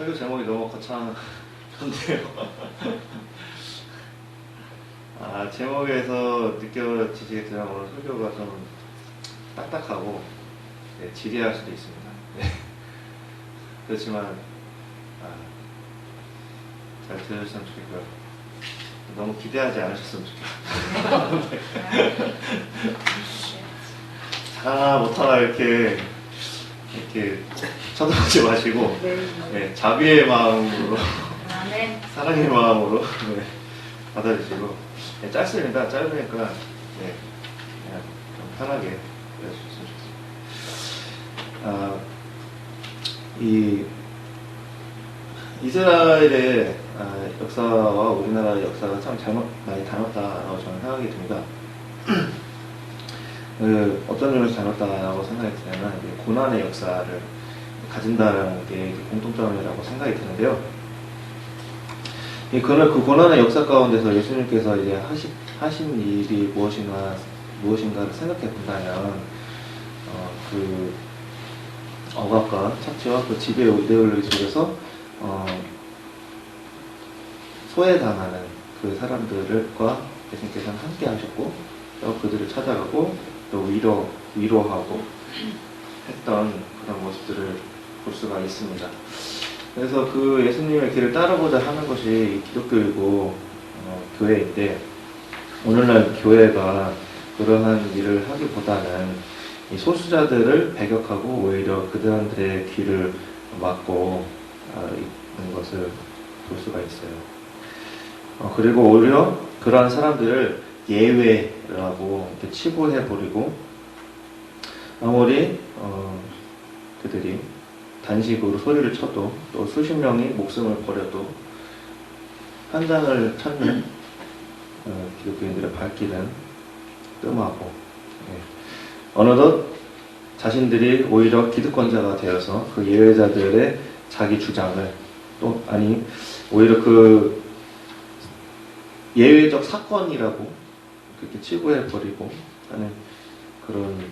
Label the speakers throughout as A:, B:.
A: 설교 제목이 너무 거창한데요. 제목에서 느껴지시겠지만 오늘 설교가 좀 딱딱하고 지리할 수도 있습니다. 그렇지만 잘 들으셨으면 좋겠고요. 너무 기대하지 않으셨으면 좋겠어요. 자, 못하나 이렇게 쳐다보지 마시고 자비의 마음으로 사랑의 마음으로 받아주시고 짧습니다. 짧으니까 그냥 좀 편하게 해주셨으면 좋겠습니다. 이 이스라엘의 역사와 우리나라의 역사가 참 많이 닮았다라고 저는 생각이 듭니다. 어떤 점에서 닮았다라고 생각이 드냐면 고난의 역사를 가진다는 게 공통점이라고 생각이 드는데요. 그 고난의 역사 가운데서 예수님께서 이제 하신 일이 무엇인가를 생각해 본다면 그 억압과 착취와 그 지배 이데올로기 속에서 소외당하는 그 사람들과 예수님께서는 함께 하셨고 또 그들을 찾아가고 또 위로하고 했던 그런 모습들을 볼 수가 있습니다. 그래서 그 예수님의 길을 따르고자 하는 것이 기독교이고 교회인데, 오늘날 교회가 그러한 일을 하기보다는 이 소수자들을 배격하고 오히려 그들한테의 귀를 막고 있는 것을 볼 수가 있어요. 그리고 오히려 그러한 사람들을 예외라고 치부해버리고, 아무리 그들이 단식으로 소리를 쳐도 또 수십 명이 목숨을 버려도 현장을 찾는 기독교인들의 발길은 뜸하고, 어느덧 자신들이 오히려 기득권자가 되어서 그 예외자들의 자기 주장을 오히려 그 예외적 사건이라고 그렇게 치부해버리고 하는 그런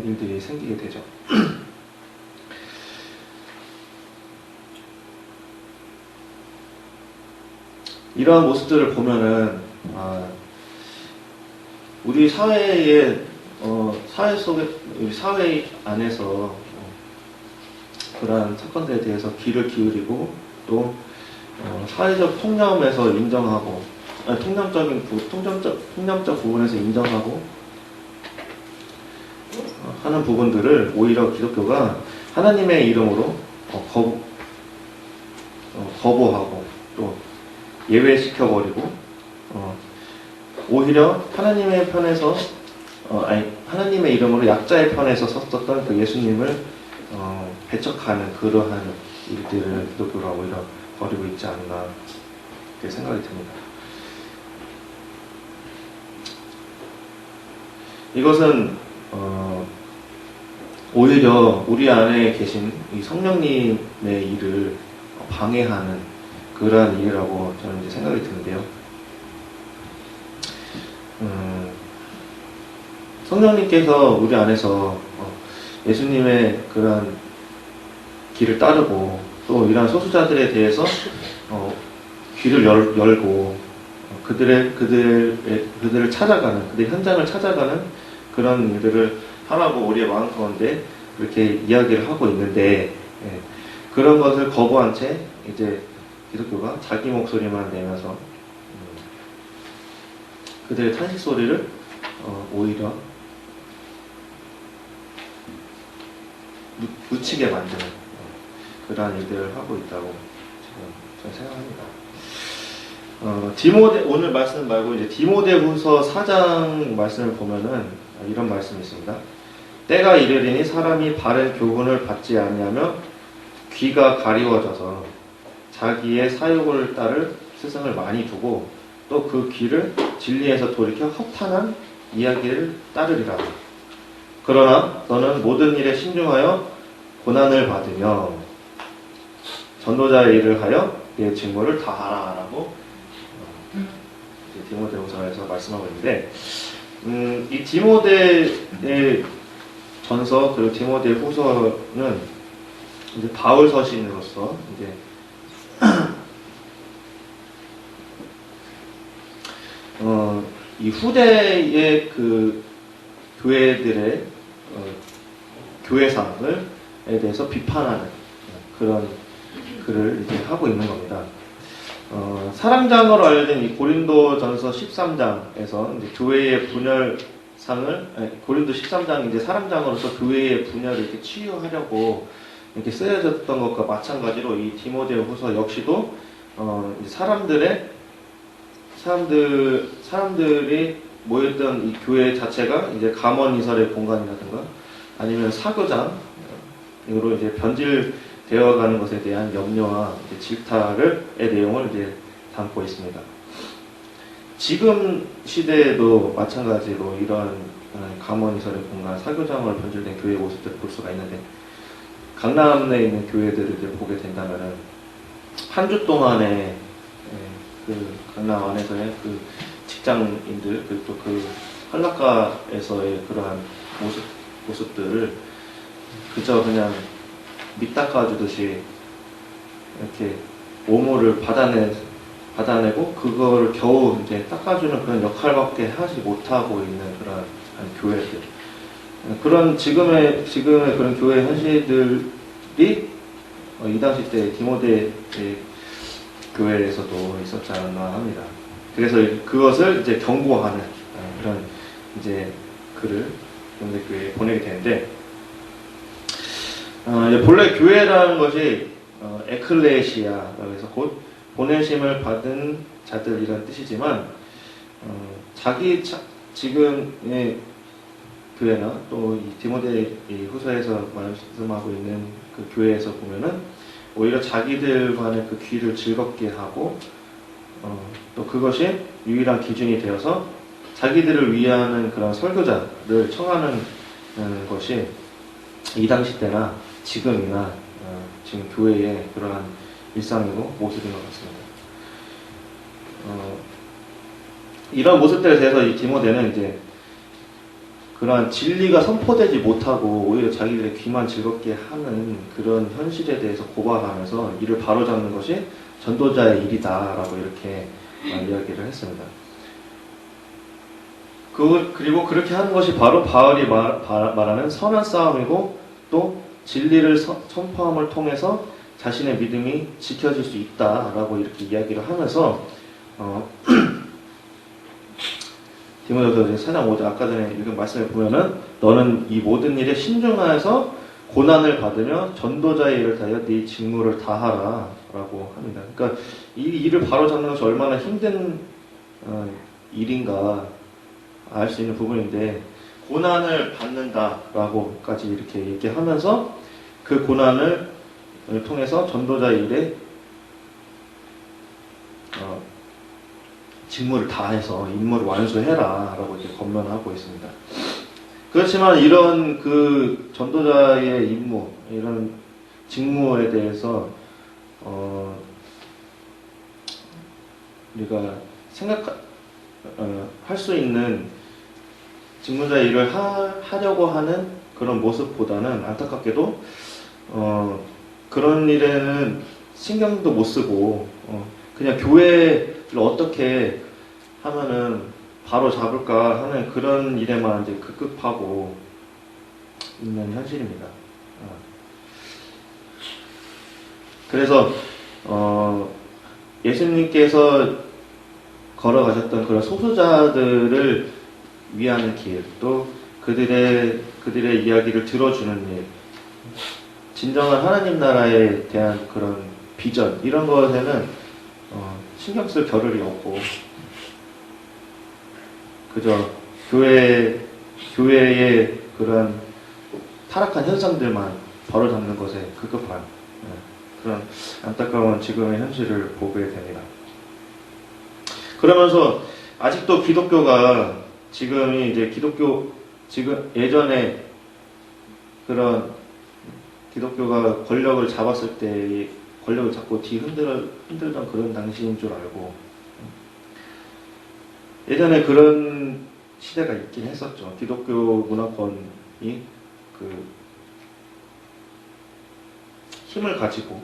A: 일들이 생기게 되죠. 이러한 모습들을 보면은 우리 사회의 사회 안에서 그러한 사건들에 대해서 귀를 기울이고 또 사회적 통념에서 인정하고 통념적 부분에서 인정하고 하는 부분들을 오히려 기독교가 하나님의 이름으로 거부하고 또 예외시켜버리고 오히려 하나님의 편에서 하나님의 이름으로 약자의 편에서 섰었던 그 예수님을 배척하는 그러한 일들을 기독교가 오히려 벌이고 있지 않나 그렇게 생각이 듭니다. 이것은 오히려 우리 안에 계신 이 성령님의 일을 방해하는 그러한 일이라고 저는 이제 생각이 드는데요. 성령님께서 우리 안에서 예수님의 그러한 길을 따르고 또 이러한 소수자들에 대해서 귀를 열고 그들을 찾아가는, 그들의 현장을 찾아가는 그런 일들을 하라고 우리의 마음 가운데 그렇게 이야기를 하고 있는데, 그런 것을 거부한 채 이제 기독교가 자기 목소리만 내면서 그들의 탄식 소리를 오히려 묻히게 만드는 그러한 일들을 하고 있다고 지금 저는 생각합니다. 오늘 말씀 말고 이제 디모데후서 4장 말씀을 보면은 이런 말씀이 있습니다. 때가 이르리니 사람이 바른 교훈을 받지 아니하며 귀가 가리워져서 자기의 사욕을 따를 스승을 많이 두고 또 그 귀를 진리에서 돌이켜 허탄한 이야기를 따르리라. 그러나 너는 모든 일에 신중하여 고난을 받으며 전도자의 일을 하여 내 직무를 다하라 라고 디모데후서에서 말씀하고 있는데, 이 디모데의 전서 그리고 디모데 후서는 이제 바울 서신으로서 이제 이 후대의 그 교회들의 교회상에 대해서 비판하는 그런 글을 이제 하고 있는 겁니다. 사랑장으로 알려진 이 고린도전서 13장에서 이제 교회의 분열상을 고린도 13장이 이제 사랑장으로서 교회의 분열을 이렇게 치유하려고 이렇게 쓰여졌던 것과 마찬가지로 이 디모데후서 역시도 이제 사람들이 모였던 이 교회 자체가 이제 감언이설의 공간이라든가 아니면 사교장으로 이제 변질되어가는 것에 대한 염려와 이제 질타의 내용을 이제 담고 있습니다. 지금 시대에도 마찬가지로 이런 감언이설의 공간, 사교장으로 변질된 교회 모습들을 볼 수가 있는데 강남에 있는 교회들을 이제 보게 된다면은 한 주 동안에 그 강남 안에서의 그 직장인들 그리고 그 한락가에서의 그러한 모습들을 그저 그냥 밑 닦아주듯이 이렇게 오물을 받아내고 그거를 겨우 이제 닦아주는 그런 역할밖에 하지 못하고 있는 그런 교회들, 그런 지금의 그런 교회 현실들이 이 당시 때 디모데 교회에서도 있었지 않나 합니다. 그래서 그것을 이제 경고하는 그런 이제 글을 디모데 교회에 보내게 되는데, 본래 교회라는 것이 에클레시아라고 해서 곧 보내심을 받은 자들이라는 뜻이지만, 지금의 교회나 또 이 디모데 후서에서 말씀하고 있는 그 교회에서 보면은 오히려 자기들만의 그 귀를 즐겁게 하고 또 그것이 유일한 기준이 되어서 자기들을 위하는 그런 설교자를 청하는 것이 이 당시 때나 지금이나 지금 교회의 그러한 일상이고 모습인 것 같습니다. 이런 모습들에 대해서 이 디모데는 이제 그러한 진리가 선포되지 못하고 오히려 자기들의 귀만 즐겁게 하는 그런 현실에 대해서 고발하면서 이를 바로잡는 것이 전도자의 일이다라고 이렇게 이야기를 했습니다. 그리고 그렇게 하는 것이 바로 바울이 말하는 선한 싸움이고 또 진리를 선포함을 통해서 자신의 믿음이 지켜질 수 있다라고 이렇게 이야기를 하면서 디모데후서 4장 5절 아까 전에 읽은 말씀을 보면은 너는 이 모든 일에 신중하여서 고난을 받으며 전도자의 일을 다하여 네 직무를 다하라 라고 합니다. 그러니까 이 일을 바로잡는 것이 얼마나 힘든 일인가 알 수 있는 부분인데, 고난을 받는다라고까지 이렇게 얘기하면서 그 고난을 통해서 전도자의 일에 직무를 다해서 임무를 완수해라 라고 이제 권면하고 있습니다. 그렇지만 이런 그 전도자의 임무, 이런 직무에 대해서 우리가 할 수 있는 직무자의 일을 하려고 하는 그런 모습보다는 안타깝게도 그런 일에는 신경도 못 쓰고 그냥 교회를 어떻게 하면은 바로 잡을까 하는 그런 일에만 이제 급급하고 있는 현실입니다. 그래서 예수님께서 걸어가셨던 그런 소수자들을 위하는 길, 또 그들의 이야기를 들어주는 일, 진정한 하나님 나라에 대한 그런 비전, 이런 것에는 신경 쓸 겨를이 없고 그저 교회의 그런 타락한 현상들만 바로잡는 것에 급급한 그런 안타까운 지금의 현실을 보게 됩니다. 그러면서 아직도 기독교가 지금이 이제 지금 예전에 그런 기독교가 권력을 잡았을 때 권력을 잡고 흔들던 그런 당시인 줄 알고, 예전에 그런 시대가 있긴 했었죠. 기독교 문화권이 힘을 가지고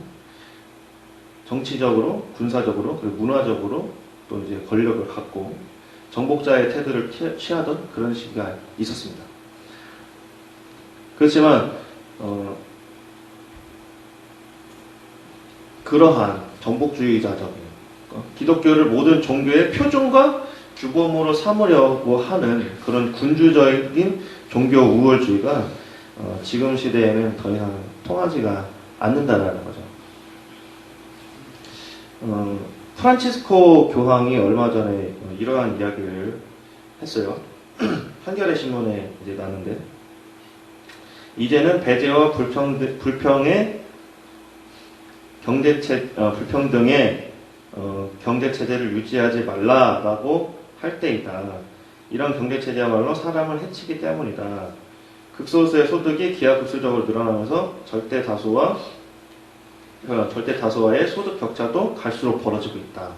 A: 정치적으로, 군사적으로, 그리고 문화적으로 또 이제 권력을 갖고 정복자의 태도를 취하던 그런 시기가 있었습니다. 그렇지만 그러한 정복주의자적인 기독교를 모든 종교의 표준과 규범으로 삼으려고 하는 그런 군주적인 종교 우월주의가 지금 시대에는 더 이상 통하지가 않는다라는 거죠. 프란치스코 교황이 얼마 전에 이러한 이야기를 했어요. 한겨레 신문에 이제 나는데, 이제는 배제와 불평의 불평등의 경제체제를 유지하지 말라라고 할 때이다. 이런 경제체제야말로 사람을 해치기 때문이다. 극소수의 소득이 기하급수적으로 늘어나면서 절대 다수와의 소득 격차도 갈수록 벌어지고 있다.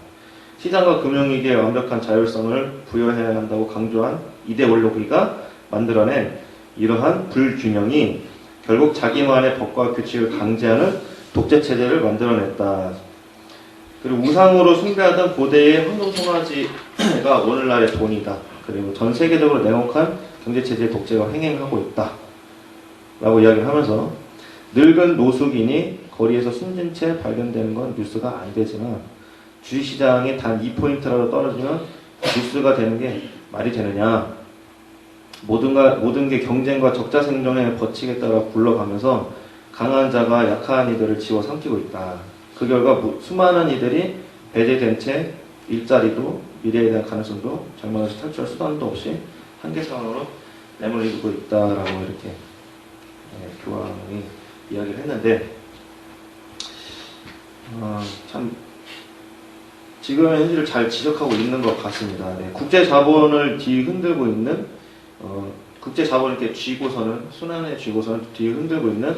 A: 시장과 금융위기의 완벽한 자율성을 부여해야 한다고 강조한 이데올로기가 만들어낸 이러한 불균형이 결국 자기만의 법과 규칙을 강제하는 독재체제를 만들어냈다. 그리고 우상으로 숭배하던 고대의 황금송아지가 오늘날의 돈이다. 그리고 전 세계적으로 냉혹한 경제체제 독재가 횡행하고 있다. 라고 이야기를 하면서, 늙은 노숙인이 거리에서 숨진 채 발견되는 건 뉴스가 안 되지만 주식시장이 단 2포인트라도 떨어지면 뉴스가 되는 게 말이 되느냐. 모든 게 경쟁과 적자 생존의 법칙에 따라 굴러가면서 강한 자가 약한 이들을 집어삼키고 있다. 그 결과 수많은 이들이 배제된 채 일자리도 미래에 대한 가능성도 절망에서 탈출할 수단도 없이 한계 상황으로 내몰리고 있다라고 이렇게 교황이 이야기를 했는데, 참 지금의 현실을 잘 지적하고 있는 것 같습니다. 네, 국제 자본을 뒤흔들고 있는 국제 자본을 이렇게 쥐고서는 순환에 쥐고서는 뒤흔들고 있는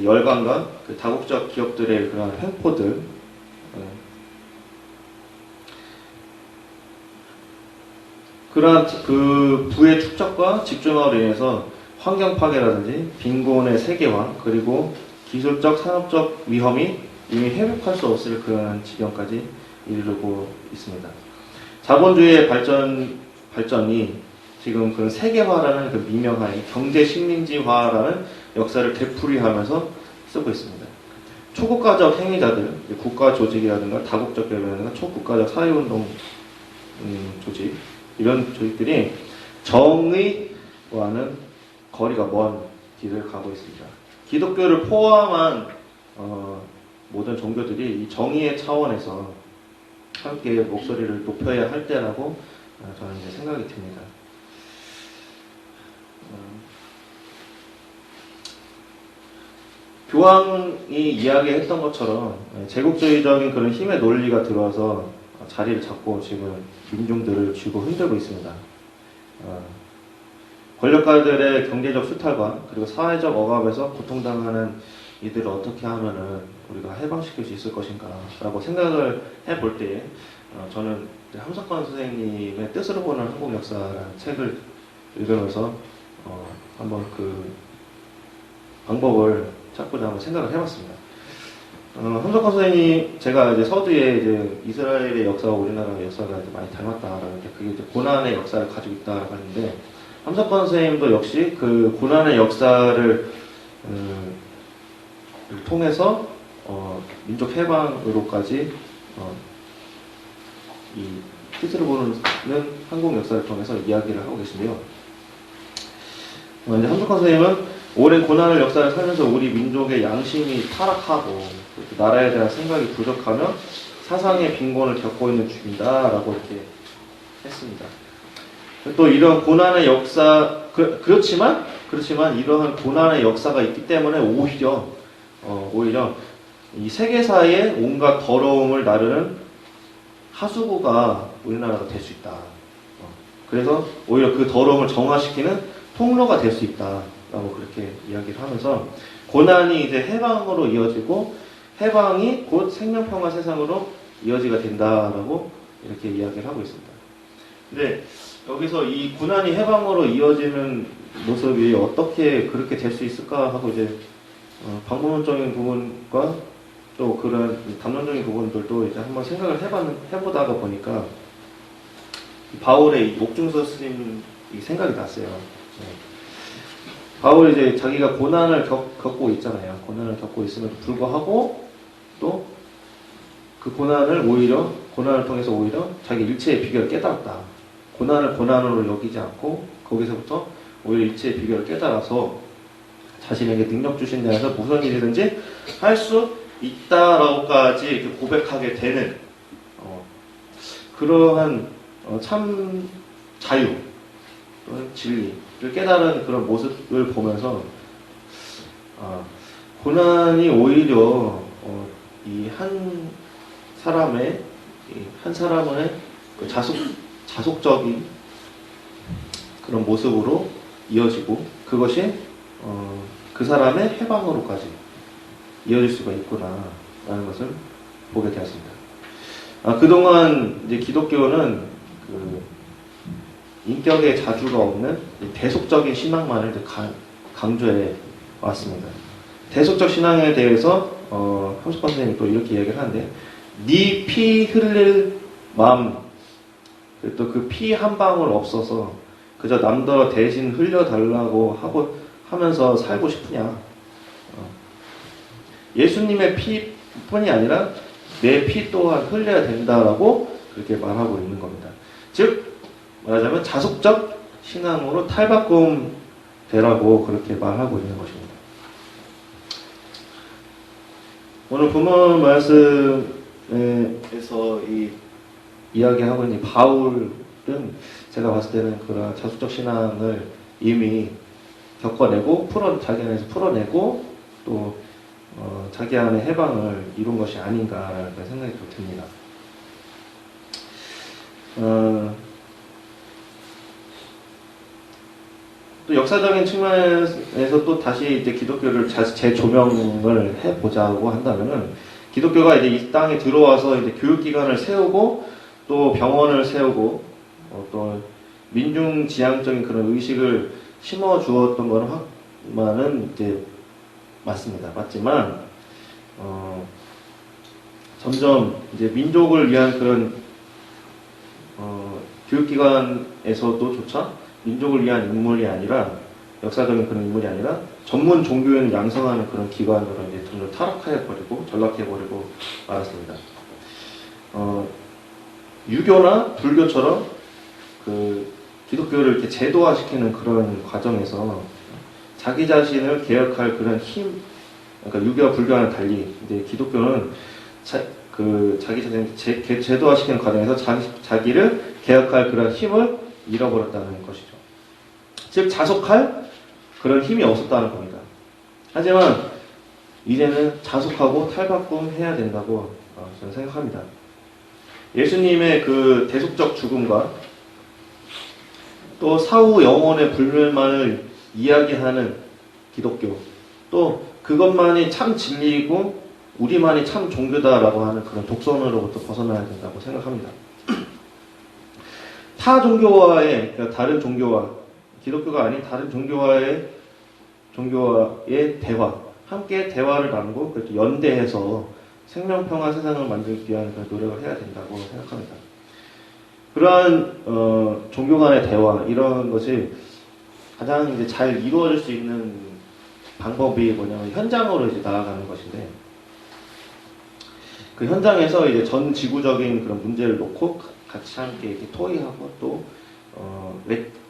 A: 열강과 그 다국적 기업들의 그런 횡포들, 그러한 그 부의 축적과 집중화로 인해서 환경 파괴라든지 빈곤의 세계화, 그리고 기술적 산업적 위험이 이미 회복할 수 없을 그런 지경까지 이르고 있습니다. 자본주의의 발전이 지금 그 세계화라는 그 미명하에 경제 식민지화라는 역사를 되풀이하면서 쓰고 있습니다. 초국가적 행위자들, 국가 조직이라든가 다국적 기업이라든가 초국가적 사회운동 조직, 이런 조직들이 정의와는 거리가 먼 길을 가고 있습니다. 기독교를 포함한 모든 종교들이 이 정의의 차원에서 함께 목소리를 높여야 할 때라고 저는 이제 생각이 듭니다. 교황이 이야기했던 것처럼 제국주의적인 그런 힘의 논리가 들어와서 자리를 잡고 지금 민중들을 쥐고 흔들고 있습니다. 권력가들의 경제적 수탈과 그리고 사회적 억압에서 고통당하는 이들을 어떻게 하면은 우리가 해방시킬 수 있을 것인가 라고 생각을 해볼 때에 저는 함석헌 선생님의 뜻으로 보는 한국 역사라는 책을 읽으면서 한번 그 방법을 찾고자 한번 생각을 해봤습니다. 함석헌 선생님, 제가 이제 서두에 이제 이스라엘의 역사와 우리나라의 역사가 이제 많이 닮았다라는 게, 그게 이제 고난의 역사를 가지고 있다라고 하는데, 함석헌 선생님도 역시 그 고난의 역사를 통해서 민족 해방으로까지 이 뜻으로 보는 한국 역사를 통해서 이야기를 하고 계신데요. 이제 함석헌 선생님은 오랜 고난의 역사를 살면서 우리 민족의 양심이 타락하고 나라에 대한 생각이 부족하며 사상의 빈곤을 겪고 있는 중이다라고 이렇게 했습니다. 또 이런 고난의 역사, 그렇지만 이러한 고난의 역사가 있기 때문에 오히려 이 세계사의 온갖 더러움을 나르는 하수구가 우리나라가 될 수 있다. 그래서 오히려 그 더러움을 정화시키는 통로가 될 수 있다라고 그렇게 이야기를 하면서, 고난이 이제 해방으로 이어지고 해방이 곧 생명평화 세상으로 이어지게 된다라고 이렇게 이야기를 하고 있습니다. 근데 여기서 이 고난이 해방으로 이어지는 모습이 어떻게 그렇게 될 수 있을까 하고 이제 방법론적인 부분과 또 그런 담론적인 부분들도 이제 한번 생각을 해보다가 보니까 바울의 옥중서 스님 생각이 났어요. 네. 바울이 이제 자기가 고난을 겪고 있잖아요. 고난을 겪고 있음에도 불구하고 또 그 고난을 통해서 오히려 자기 일체의 비결을 깨달았다. 고난을 고난으로 여기지 않고 거기서부터 오히려 일체의 비결을 깨달아서 자신에게 능력 주신 데에서 무슨 일이든지 할 수 있다라고까지 이렇게 고백하게 되는 그러한 참 자유 또는 진리를 깨달은 그런 모습을 보면서 고난이 오히려 이 한 사람의 그 자속적인 그런 모습으로 이어지고 그것이 그 사람의 해방으로까지 이어질 수가 있구나라는 것을 보게 되었습니다. 그동안 이제 기독교는 그 인격의 자주가 없는 대속적인 신앙만을 이제 강조해 왔습니다. 대속적 신앙에 대해서 함수파 선생님이 또 이렇게 이야기를 하는데 네 피 흘릴 마음 또 그 피 한 방울 없어서 그저 남들 대신 흘려달라고 하면서 살고 싶으냐. 예수님의 피뿐이 아니라 내 피 또한 흘려야 된다라고 그렇게 말하고 있는 겁니다. 즉 말하자면 자속적 신앙으로 탈바꿈 되라고 그렇게 말하고 있는 것입니다. 오늘 본문 말씀에서 이야기하고 있는 바울은 제가 봤을 때는 그런 자속적 신앙을 이미 겪어내고 자기 안에서 풀어내고 또 자기 안의 해방을 이룬 것이 아닌가라는 생각이 또 듭니다. 또 역사적인 측면에서 또 다시 이제 기독교를 재조명을 해보자고 한다면은 기독교가 이제 이 땅에 들어와서 이제 교육기관을 세우고 또 병원을 세우고 또 민중지향적인 그런 의식을 심어 주었던 거는 이제 맞습니다. 맞지만 점점 이제 민족을 위한 그런 교육기관에서도조차 민족을 위한 인물이 아니라 역사적인 그런 인물이 아니라 전문 종교인을 양성하는 그런 기관으로 이제 점점 타락해버리고 전락해버리고 말았습니다. 유교나 불교처럼 그 기독교를 이렇게 제도화시키는 그런 과정에서 자기 자신을 개혁할 그런 힘, 그러니까 유교와 불교와는 달리 이제 기독교는 자기 자신을 제도화시키는 과정에서 자기를 개혁할 그런 힘을 잃어버렸다는 것이죠. 즉 자속할 그런 힘이 없었다는 겁니다. 하지만 이제는 자속하고 탈바꿈해야 된다고 저는 생각합니다. 예수님의 그 대속적 죽음과 또 사후 영혼의 불멸만을 이야기하는 기독교, 또 그것만이 참 진리이고 우리만이 참 종교다라고 하는 그런 독선으로부터 벗어나야 된다고 생각합니다. 타 종교와의, 그러니까 다른 종교와, 기독교가 아닌 다른 종교와의 대화, 함께 대화를 나누고 그래도 연대해서 생명평화 세상을 만들기 위한 그런 노력을 해야 된다고 생각합니다. 그러한 종교 간의 대화, 이런 것이 가장 이제 잘 이루어질 수 있는 방법이 뭐냐면 현장으로 이제 나아가는 것인데, 그 현장에서 이제 전 지구적인 그런 문제를 놓고 같이 함께 이렇게 토의하고 또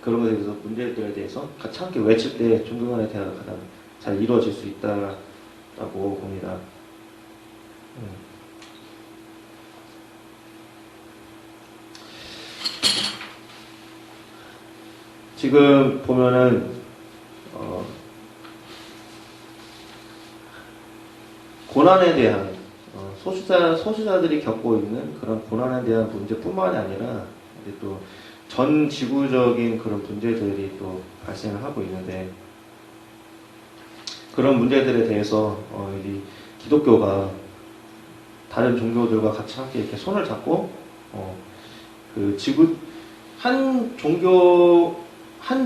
A: 그런 것에 대해서 문제들에 대해서 같이 함께 외칠 때 종교 간의 대화가 가장 잘 이루어질 수 있다라고 봅니다. 지금 보면은 고난에 대한 소수자들이 겪고 있는 그런 고난에 대한 문제뿐만이 아니라 이제 또 전 지구적인 그런 문제들이 또 발생을 하고 있는데, 그런 문제들에 대해서 이 기독교가 다른 종교들과 같이 함께 이렇게 손을 잡고 그 지구 한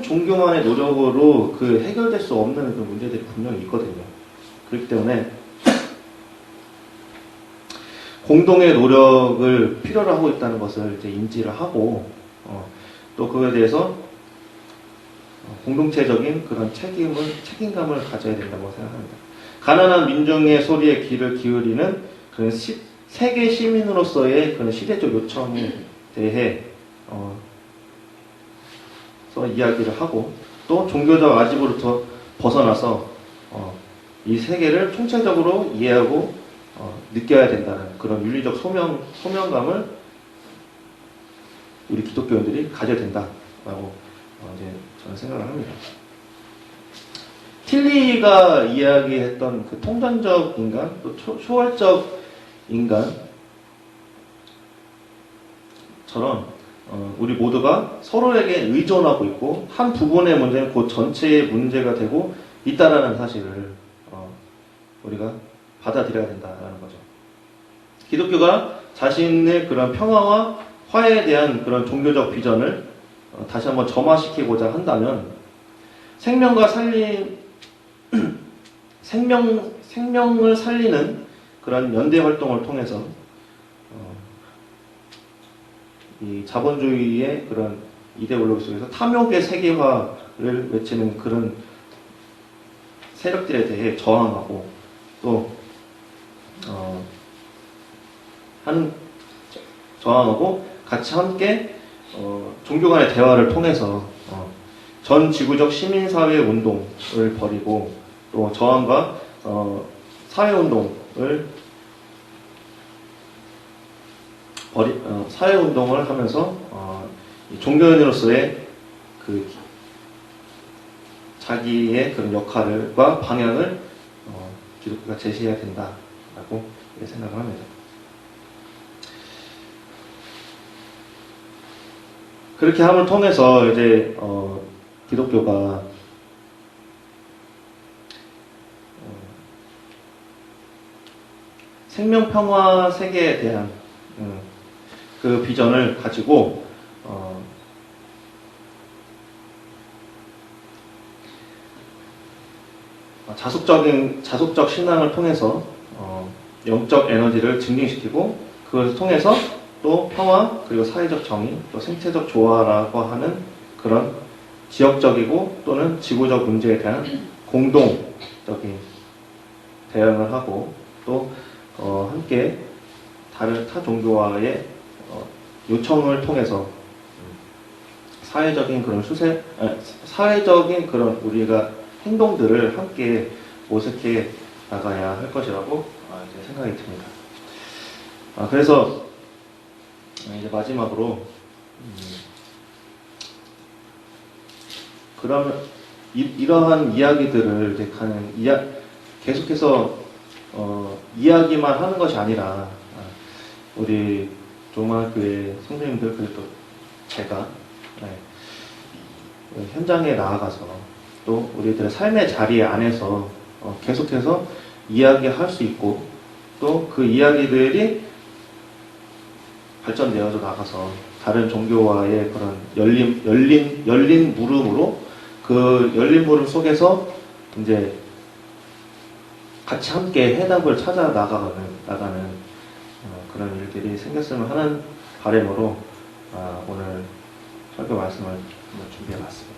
A: 종교만의 노력으로 그 해결될 수 없는 그 문제들이 분명히 있거든요. 그렇기 때문에 공동의 노력을 필요로 하고 있다는 것을 이제 인지를 하고 또 그거에 대해서 공동체적인 그런 책임감을 가져야 된다고 생각합니다. 가난한 민중의 소리에 귀를 기울이는 그런 세계 시민으로서의 그런 시대적 요청에 대해 이야기를 하고 또 종교적 아집으로부터 벗어나서 이 세계를 총체적으로 이해하고 느껴야 된다는 그런 윤리적 소명감을 우리 기독교인들이 가져야 된다라고 이제 저는 생각을 합니다. 틸리가 이야기했던 그 통전적 인간, 또 초월적 인간처럼 우리 모두가 서로에게 의존하고 있고 한 부분의 문제는 곧 전체의 문제가 되고 있다라는 사실을 우리가 받아들여야 된다라는 거죠. 기독교가 자신의 그런 평화와 화해에 대한 그런 종교적 비전을 다시 한번 점화시키고자 한다면 생명을 살리는 그런 연대 활동을 통해서 이 자본주의의 그런 이데올로기 속에서 탐욕의 세계화를 외치는 그런 세력들에 대해 저항하고 또 저항하고 같이 함께 종교 간의 대화를 통해서 전 지구적 시민사회 운동을 벌이고 또 저항과 사회운동을 하면서 종교인으로서의 그 자기의 그런 역할과 방향을 기독교가 제시해야 된다라고 생각을 합니다. 그렇게 함을 통해서 이제 기독교가 생명평화 세계에 대한 그 비전을 가지고 자속적 신앙을 통해서 영적 에너지를 증진시키고 그것을 통해서 또 평화 그리고 사회적 정의 또 생태적 조화라고 하는 그런 지역적이고 또는 지구적 문제에 대한 공동적인 대응을 하고 또 함께 다른 타 종교와의 요청을 통해서 사회적인 그런 우리가 행동들을 함께 모색해 나가야 할 것이라고 이제 생각이 듭니다. 그래서 이제 마지막으로 그러면 이러한 이야기들을 이제 계속해서 이야기만 하는 것이 아니라 우리 조만교회 선생님들 그리고 또 제가 현장에 나아가서 또 우리들의 삶의 자리 안에서 계속해서 이야기할 수 있고 또 그 이야기들이 발전되어서 나가서 다른 종교와의 그런 열린 물음으로 그 열린 물음 속에서 이제 같이 함께 해답을 찾아 나가는 그런 일들이 생겼으면 하는 바람으로 오늘 설교 말씀을 준비해 봤습니다.